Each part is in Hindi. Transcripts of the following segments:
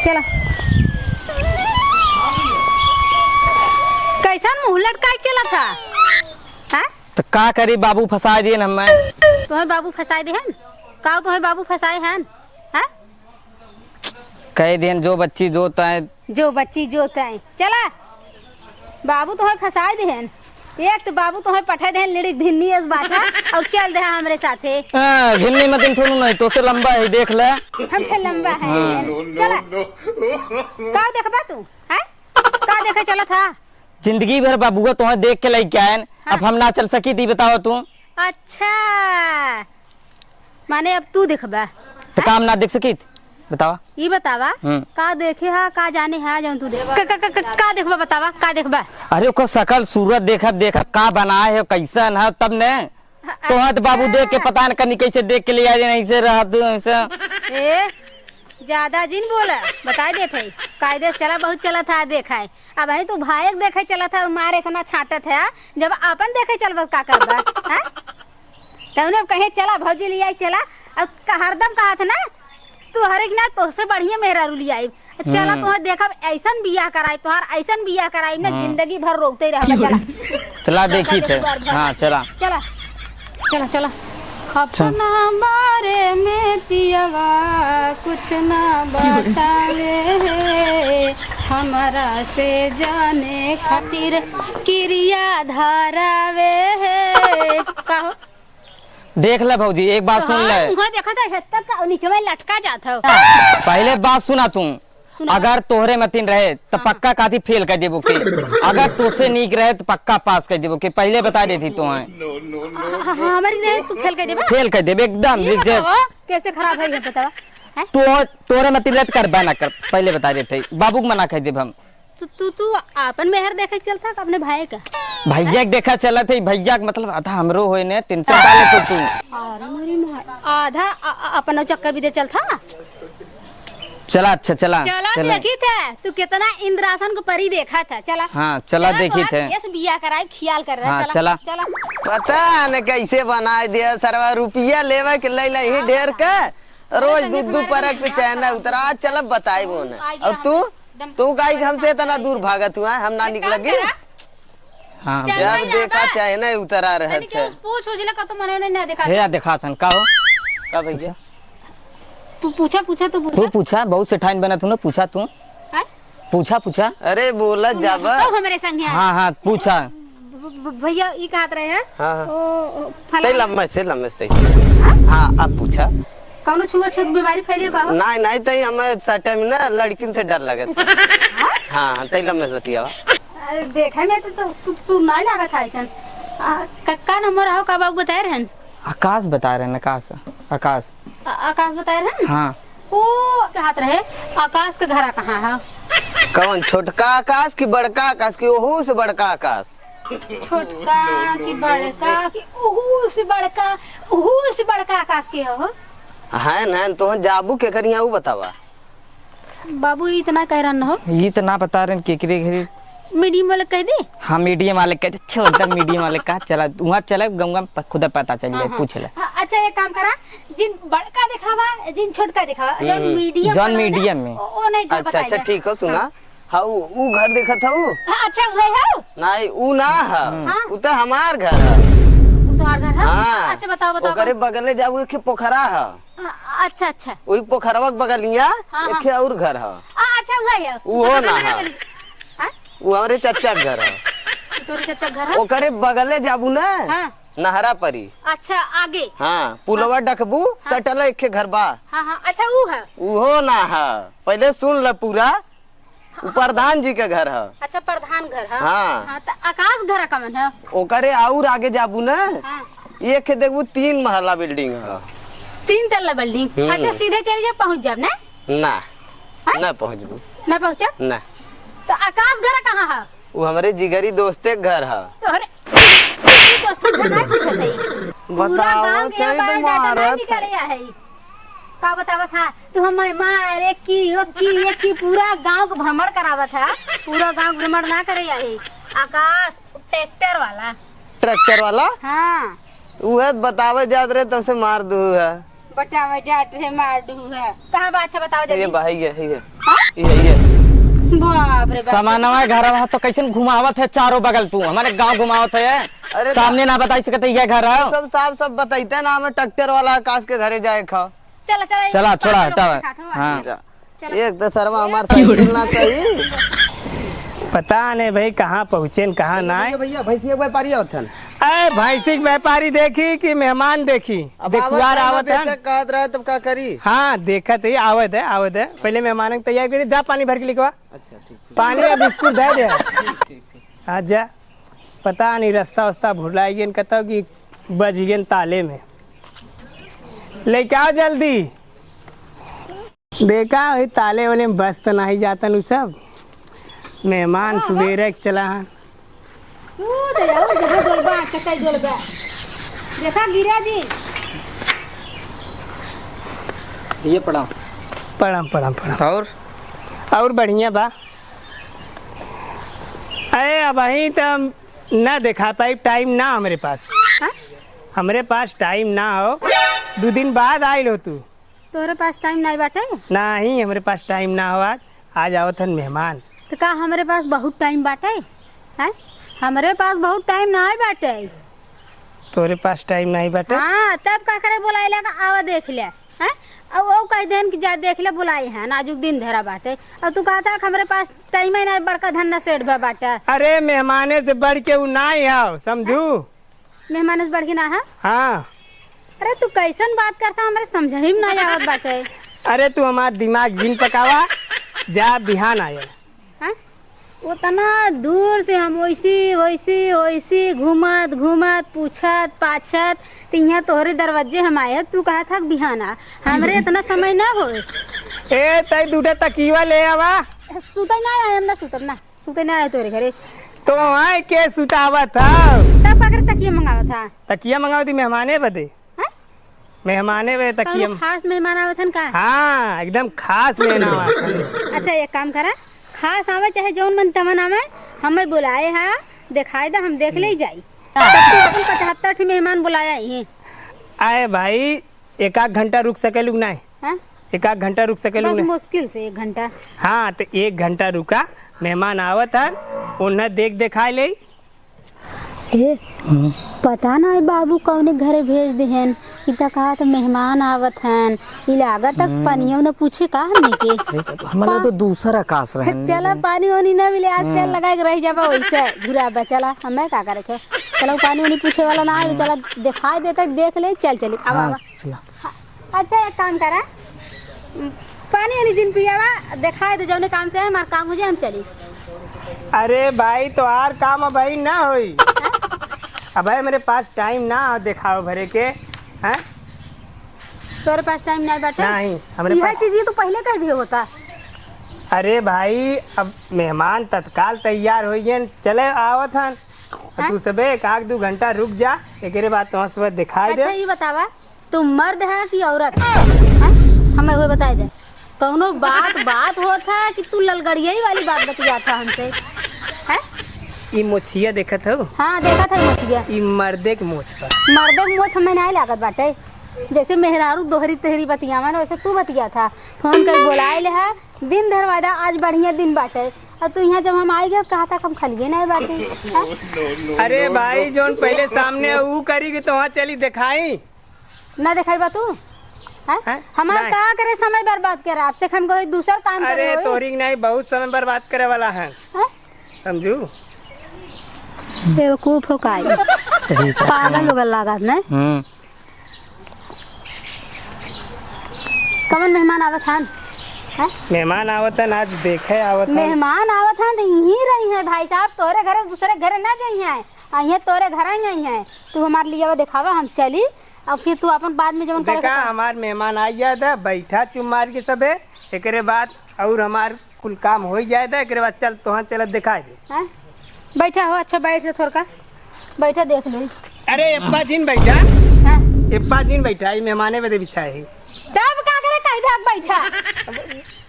चला कैसा मुँह लटका चला था हा? तो का करी बाबू फंसा दिए हमें। तुम्हें बाबू फंसाए दे हन का तुम्हें बाबू फंसाए हन हा? कह दिन जो बच्ची जो तय जो बच्ची जो तय चला बाबू तुम्हें फंसाए दे हन एक तो बाबू तुम्हें पठा दे लिरिक धिन्नी इस बात और चल दे हमरे साथे। घिन्नी मत थोड़ा नहीं तो से लंबा है देख ले हम से लंबा है चला का देखबा तू है का देखे चला था जिंदगी भर बाबूआ तुम्हें देख के लेके आए अब हम ना चल सकी थी बताओ तू। अच्छा माने अब तू देखबा तो काम ना देख सकी बतावा ये बतावा का देखे हा का जाने हा जौन तू देख का देखबा बतावा का देखबा। अरे ओकर शकल सूरत देखा का बनाए है कैसन है तब ने तो तो बाबू देख के पता न करनी कैसे देख के ले आए ऐसे रहत ऐसे ए ज्यादा जिन बोला बता दे थे कायदे से चला बहुत चला था देखा है अब है तू भाई देखे चला था मार इतना छाटत है जब अपन देखे चलबा का करबा हैं तब कहे चला भौजी लिया चला अब हरदम कहा था ना तू हर एक ना तो से बढ़िया मेरा रुली आई चला तुम्हें देखब ऐसन बियाह कराई तुहार ऐसन बियाह कराई ना जिंदगी भर रोकते रह चला चला देखी थे हाँ चला चला चला चला अपना बारे में पियवा कुछ ना बतावे हमारा से जाने खातिर क्रिया धारावे कहो देख ले भौजी एक बात सुन ले देखा था हेतर का नीचे में लटका जाता पहले बात सुना तू अगर तोहरे मतीन रहे तो पक्का काथी फेल कर देबो के अगर तोसे नीक रहे तो पक्का पास कर देबो के पहले बता देती तो हमारी रहे तू फेल कर देबे एकदम कैसे खराब है बतावा तो तोरे मतीन रहे करबा ना कर पहले बता देते बाबू माना कह देब हम तू अपन मेहर देखे चलता अपने भाई का भैया देखा चला थे भैया मतलब आधा हमरो होए ने टेंशन डाले तो तू अरे मेरी मां आधा अपना चक्कर भी दे चलता चला अच्छा चला देखी थे तू कितना इंद्रासन को परी देखा था चला हाँ चला देखी थे ऐसे बिया कराए ख्याल कर रहा हाँ, चला पता न कैसे बना दिया सरवा रुपया लेवा के ले ही ढेर के रोज दूध परक पे चैन उतरा चल बताए वो और तू गाय हमसे इतना दूर भागत हुआ हम ना निकलगे हाँ जब देखा चाहे ना उतरा रहे थे पूछ उजला का तो मने ना देखा हे देखा सन का हो का भैया पूछा तू पूछा बहुत से ठाइन बना तू ना पूछा तू पूछा अरे बोला जब हमारे संग हाँ पूछा भैया ये कहत रहे हैं हां लम्बे से हां अब पूछा कौनो छुआछूत बीमारी फैली का नहीं तई हमें सटे में ना लड़किन से डर लगे हां तई लम्बे सोटिया देखा मैं तो तू नहीं लगा था ऐसा का नंबर हो का बाबू बता रहे हैं आकाश बता रहे हैं आकाश बता रहे हैं हाँ ओ कहत रहे आकाश का घर कहाँ है कौन छोटका आकाश की बड़का आकाश की ओहू से बड़का आकाश छोटका की बड़का की ओहू से बड़का आकाश के हो है ना तो जाबू के करिया वो बतावा बाबू इतना कह रहा न हो ये तो ना बता रहे केकरे घरे मीडियम वाले कह दे हाँ मीडियम वाले कह दे छोटा मीडियम वाले का चला वहाँ चला गंगा खुद पता चल जाए पूछ ले अच्छा एक काम करा जिन बड़का दिखावा जिन छोटका दिखावा जौन मीडियम में ओ नहीं अच्छा ठीक हो सुना हाँ वो घर देखा था वो अच्छा वही है नहीं वो ना है वो तो हमार घर है तुम्हार घर है हाँ अच्छा बताओ ओकरे बगले जाओ एक पोखरा है अच्छा वही पोखरवा बगलिया एक और घर है अच्छा वही है वो ना है वो हमारे चचा घर है तोरे चचा घर है ओकरे बगले जाबू ना नहरा परी अच्छा आगे हाँ पुलवा डकबू सटल एक घर बा हाँ अच्छा वो है वो ना है पहले सुन ल पूरा प्रधान जी के घर है अच्छा प्रधान घर है हाँ तो आकाश घर कमन है ओकरे और आगे जाबू ना एक देखबू 3 महला बिल्डिंग है 3 तल्ला बिल्डिंग अच्छा सीधे चल जा पहुंच जाब ना पहुंचबू ना पहुंचब ना तो आकाश घर कहाँ है वो हमारे जिगरी दोस्ते घर है दोस्त घर नहीं पूछत है पूरा गांव के बायोडाटा निकले है का बतावा था तू हम मारे की पूरा गांव को भ्रमण करावा था पूरा गांव भ्रमण ना करे है आकाश ट्रैक्टर वाला हाँ वो बतावे जात रहे तब से मार दू है बतावे जात रहे मार दू है कहाँ बात अच्छा बताओ जल्दी ये भाई है ये बाप रे बाप। सामानवा घर वहाँ तो कैसे घुमावत है चारों बगल तू हमारे गांव घुमावत है। अरे सामने ना बताई सकते ये घर है। सब साफ सब बताइते ना, हमें ट्रैक्टर वाला आकाश के घरे जाए खाओ। चला चला चला छोड़ा हटा। हाँ हाँ एक तो सरवा हमारे साइकिल ना सही। पता नहीं भाई कहाँ पहुँचे न कहाँ ना आए। भैया भैंसिया व्यापारी होथन। अरे भैंसी के व्यापारी देखी कि मेहमान देखी देखुआर आवत है। कहत रहे तब का करी। हाँ देखत है आवत है पहले मेहमान की तैयारी करी जा पानी भर के लिखवा। अच्छा ठीक पानी और बिस्कुट दे दे हाँ जा। पता नहीं रास्ता वास्ता भुलाई गए कतो कि बज गए ताले में लेके आओ जल्दी। देखा वही ताले वाले में बस तो नहीं जाता नु सब मेहमान सवेरे चला है। देखा गिरा जी ये पड़ा पड़ा और बढ़िया बा। अरे अब अही तो ना दिखा पाई टाइम ना हमारे पास। हाँ? हमारे पास टाइम ना हो 2 दिन बाद आयल हो तू। तोहरे पास टाइम नहीं बाटे नहीं हमारे पास टाइम ना हो आज आवत हन मेहमान। तो का हमारे पास बहुत टाइम बाटे हैं? हमारे पास बहुत टाइम नहीं बाटे। तोरे पास टाइम नहीं बाटे। हाँ तब का करे बुलाइला का आवा देख ले हैं? अब वो कह देन कि जा देख ले बुलाई है नाजुक दिन धरा बाटे। अब तू कहता कि हमारे पास टाइम ही नहीं बड़का धन्ना सेठ बा बाटे। अरे मेहमाने से बढ़ के उ नहीं आओ समझू। मेहमान से बढ़ के ना है। हाँ अरे तू कैसन बात करता हमारे समझ ही में नहीं आवत बाटे। अरे तू हमार दिमाग जिन पकावा जा बिहान आया। हाँ? उतना दूर से हम वैसी घूमत पूछत पाछत तो यहाँ तोहरे दरवाजे हम आए तू कहा था बिहाना हमरे इतना समय ना हो। ए तई दूठे तकीवा ले आवा। सुते ना आए हम ना सुते ना आए तोरे घरे। तो वहाँ के सुतावा था तब का करे तकिया मंगावा था। तकिया मंगाओ थी मेहमाने बदे। हाँ? मेहमाने वे तकिया कौनो खास मेहमान आवत हन का? हाँ एकदम खास लेना। अच्छा एक काम करा खास आवे चाहे जौन मन तमन आवे हमें बुलाए है दिखाई दा हम देख ले जाई। 75 मेहमान बुलाया ही। आए भाई 1 घंटा रुक सके लोग नहीं। हाँ? 1 घंटा रुक सके लोग बस नहीं। मुश्किल से 1 घंटा। हाँ तो 1 घंटा रुका मेहमान आवत है उन्हें देख दिखाई ले। ए, पता नहीं बाबू कौने घरे भेज दिहन कि कहा तो मेहमान आवत हैं इलागा तक पानियों ने पूछे का हमने के हमारा तो दूसरा आकाश रहे। चला पानी वानी ना मिले आज तेल लगा के रह जाबा वैसे घुरा चला हमें का करे के चलो पानी वानी पूछे वाला ना आवे चला दिखाई देता देख ले चल आवा अच्छा एक काम करा पानी वानी जिन पियावा दिखाई दे जौने काम से हमारा काम हो जाए हम चली। अरे भाई तो आर काम अब भाई ना होई। अब भाई मेरे पास टाइम ना दिखाओ भरे के हैं। तोरे पास टाइम नहीं बाटे नहीं हमारे यह पास। चीज ये तो पहले कह दिए होता। अरे भाई अब मेहमान तत्काल तैयार हो गए चले आवत हन तू सबे 1-2 घंटा रुक जा एक बाद तो सब दिखाई अच्छा दे। ये बतावा तुम मर्द है कि औरत है? हमें वो बता दे कौनो बात होता है कि तू ललगड़िया वाली बात बतिया था हमसे है? ई मोछिया देखत हो। हाँ देखा था मोछिया ई मर्दे के मोछ पर। मर्दे के मोछ हमें नहीं लागत बाटे जैसे मेहरारू दोहरी तहरी बतियावा ना वैसे तू बतिया था फोन कर बुलाए ले है दिन धरवादा आज बढ़िया दिन बाटे अब तू यहाँ जब हम आई गए कहा था हम खलिए नहीं बाटे। अरे भाई जोन पहले सामने ऊ करी कि तो वहाँ चली दिखाई ना दिखाई बा तू हमारा नहीं। का करे समय बर्बाद करे आपसे हम कोई दूसरा काम करे अरे होई। तोरी नहीं बहुत समय बर्बाद करे वाला है हैं? समझू। बेवकूफ हो काई पागल लोग लागत ने कमन मेहमान आवत हन मेहमान आवत है आज देखे आवत है। मेहमान आवत हन यहीं रही है भाई साहब तोरे घरे दूसरे घरे ना जाई है अहिए तोरे घर आई है तू हमारे लिए दिखावा हम चली और फिर तू अपन बाद में जब देखा हमार मेहमान आ गया था बैठा चुम मार के सबे एक बाद और हमार कुल काम हो जाए था एक बाद चल तो चल दिखाई दे। बैठा हो अच्छा बैठ जा थोड़ा बैठा देख ले। अरे एप्पा दिन बैठा हाँ? एप्पा दिन बैठा ये मेहमाने बदे बिछा है तब का करे कहीं धाक बैठा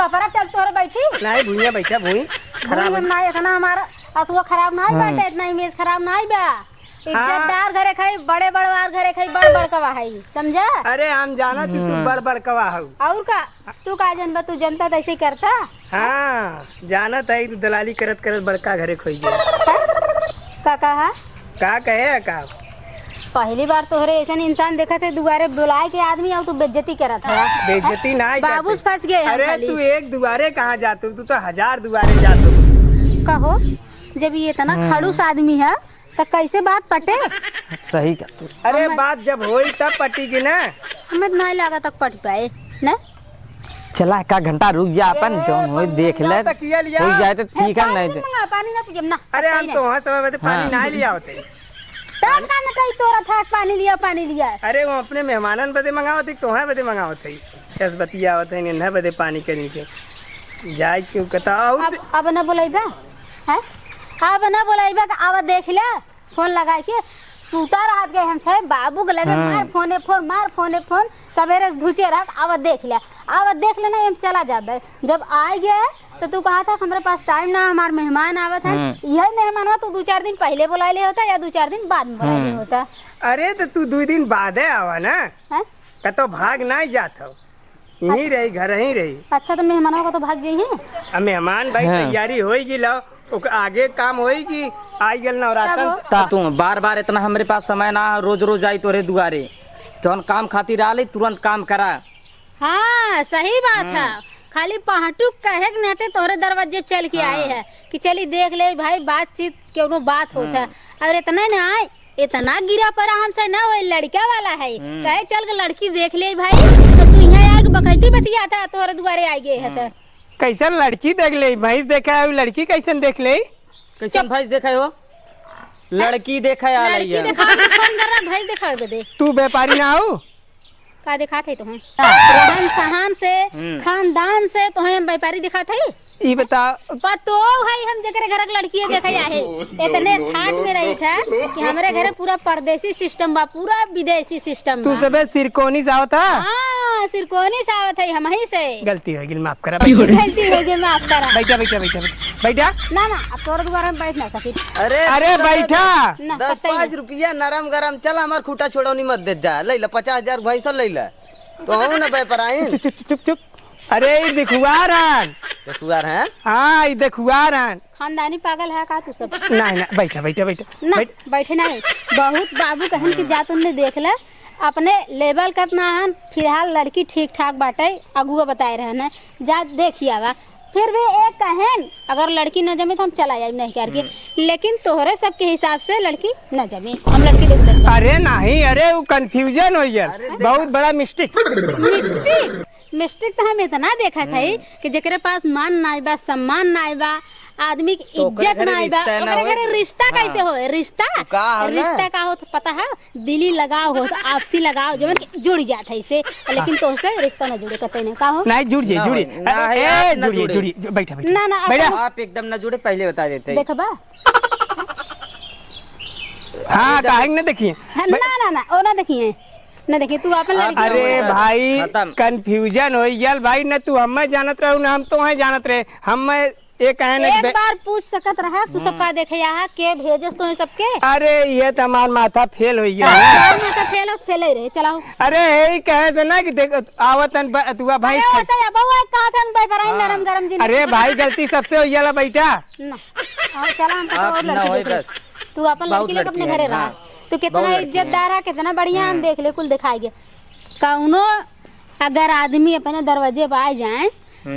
कपड़ा चल तोरे बैठी नहीं भूइया बैठा भूई खराब ना इतना हमारा असुआ खराब ना बाटे इतना इमेज खराब ना बा इज्जतदार घरे खाई, बड़े बड़वार घरे खाई, बड़ बड़ कवा है, समझा? अरे हम जाना तू बड़ बड़ कवा हऊ। और का तू का जनबा, तू जनता तैसे ही करता। हाँ जानत है तू दलाली करत करत बड़का घरे खोई गया। का कहा? का कहे का? पहली बार तोहरे ऐसा इंसान देखा थे दुबारे बुलाए के आदमी और तू बेइज्जती करत है। बेइज्जती ना ही बाबू करते। फंस गए हम अरे खाली। तू एक दुआरे कहाँ जातू, तू तो 1000 दुआरे जातू। कहो जब ये इतना खड़ूस आदमी है तो कैसे बात पटे? सही का तू। अरे बात जब होई तब पटेगी ना। हमें नहीं लगा तक पट पाए ना। चला का घंटा रुक जा, अपन जौन हो देख ले, तकिया लिया। हो जाए तो ठीक है, नहीं तो पानी ना पियम ना। अरे हम तो वहाँ समय बते पानी हाँ। ना लिया होते। तब का न कही तोरा था पानी लिया। अरे वो अपने मेहमानन बदे मंगाओ थे, तो बदे मंगाओ थे। कैस बतिया होते नहीं बदे पानी करी के जाए क्यों कहता। अब न बोलाइबा है, अब न बोलाइबा का आवा देख ले, फोन लगा के सूता रात गए हम साहब बाबू के लगे मार फोने फोन सवेरे धुचे रख। आवा देख लेना हम चला जाबे। जब आ गए तो तू कहा था हमारे पास टाइम ना, हमारे मेहमान आवत है। यही मेहमान हुआ तो 2-4 दिन पहले बुला ले होता या 2-4 दिन बाद में बुला ले होता। अरे तो तू 2 दिन बाद आवा ना, है? कतो भाग ना जात हो, यहीं रही, घर ही रही। अच्छा तो मेहमानों को तो भाग गई है। अब मेहमान भाई हाँ। तैयारी होगी, लो आगे काम होगी। आई गल नवरात्र ता तू बार बार इतना हमारे पास समय ना, रोज रोज आई तोरे दुआरे, जौन काम खातिर आ ले तुरंत काम करा। हाँ सही बात है। खाली पहाटू कहे के नाते तोरे दरवाजे चल के आए हैं कि चली देख ले भाई, बातचीत क्यों बात होता है। और इतना न आए, इतना गिरा पड़ा हमसे ना, वो लड़का वाला है कहे चल के लड़की देख ले भाई, तो तू यहाँ आके बकैती बतिया था तोरे दुआरे आ गए है। तो कैसन लड़की देख ले, भैंस देखा है, लड़की कैसन देख ले? कैसन भैंस देखा हो? लड़की देखा आ रही लड़की है। देखा भाई देखा दे तू व्यापारी ना हो का दिखा थे तुम्हें रहन सहन से, खानदान से तुम्हें व्यापारी दिखा थे। ये बता। पतो भाई हम जकरे घर के लड़की देखा जाए इतने ठाट में रही था कि हमारे घर पूरा परदेसी सिस्टम बा, पूरा विदेशी सिस्टम तू बा। सब सिरकोनी से आवता। हाँ सिरकोनी से आवत है, हम ही से गलती हो गई, माफ करा। गलती हो गई, माफ करा। बैठा ना अब तोर दोबारा में बैठ ना सकी अरे बैठा। ना 10-5 रुपया नरम गरम चल, हमार खूटा छोड़ौनी मत दे जा। ले 50,000 भैंसा ले ले तो हम ना व्यापार आइन। चुप। अरे ये देखुआर हन। देखुआर हैं? हाँ ये देखुआर हन। खानदानी पागल है का तू सब? ना बैठा ना बैठे नहीं, बहुत बाबू कहन की जात उन्हें देख ले अपने लेवल कितना है। फिलहाल लड़की ठीक ठाक बाटे, अगुआ बताए रहे जा देखिएगा। फिर भी एक कहन अगर लड़की न जमे तो हम चला जाए नहीं करके, लेकिन तोहरे सबके हिसाब से लड़की न जमे, हम लड़की देख लेते। अरे नहीं, अरे वो कंफ्यूजन हो गया, बहुत बड़ा मिस्टेक। मिस्टेक तो हम इतना देखा था कि जेकरे पास मान नाई बा, सम्मान नाई बा, आदमी की इज्जत नाई बा, ओकरे रिश्ता कैसे हो? रिश्ता का हो तो पता है, दिली लगाव हो, आपसी लगाव जब जुड़ जाता है इसे, लेकिन तो से रिश्ता न जुड़े कतई नहीं का हो। नहीं जुड़िए जुड़िए बैठा ना आप एकदम न जुड़े, पहले बता देते। देखबा हाँ काहे न देखिए। ना ओ ना देखिए, न देखिए तू अपन लड़की। अरे भाई खत्म। कंफ्यूजन हो गया भाई, न तू हमें जानत रहे न हम तो वहाँ जानत रहे। हम एक बार पूछ सकत रहा तू सबका देखे यहाँ के भेजस तो सबके। अरे ये तो हमार माथा फेल हो गया। फेल ही रहे चलाओ। अरे यही कहे से ना कि देख आवतन तुआ भाई। नरम गरम जी। अरे भाई गलती सबसे हो गया बैठा ना चला हम तो और लड़की देख ले। तू अपन लड़की लेके अपने घरे रहा, तू कितना इज्जतदार है, कितना बढ़िया हम देख ले, कुल दिखाएंगे। कौनो अगर आदमी अपने दरवाजे पे आ जाए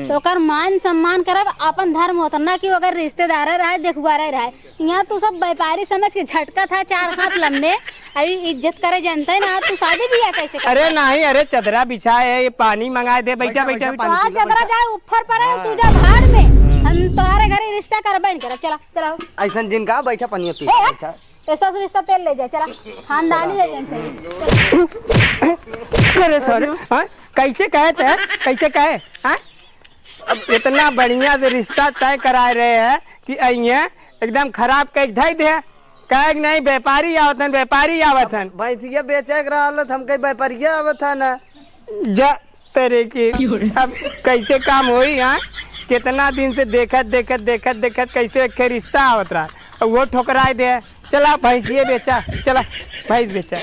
तो कर मान सम्मान करब, अपन धर्म होता ना कि अगर रिश्तेदार रहे देखुआरे रहे। यहाँ तू सब व्यापारी समझ के झटका था 4 हाथ लंबे, अभी इज्जत करे जानते ना। तू शादी भी है कैसे? अरे नहीं, अरे चदरा बिछा है, ये पानी मंगा दे। बैठा चदरा जाए ऊपर पर है, तू जा भाड़ में, हम तुम्हारे घरे रिश्ता करबे नहीं करब। चला चलाओ ऐसा जिनका बैठा पनिया पी ऐसा रिश्ता तेल ले जाए। चला खानदानी है अरे सॉरी कैसे कहे हाँ? अब इतना बढ़िया से रिश्ता तय करा रहे हैं कि एकदम खराब कह दे कहे नहीं। व्यापारी आवत हन भैंसिया बेचे रहा हम कई व्यापारिया आवत है ना जा तेरे की। अब कैसे काम होई? हाँ कितना दिन से देखत कैसे एक रिश्ता आवत रहा, वो ठुकराए दे। चला भैंसिए बेचा, चला भैंस बेचा।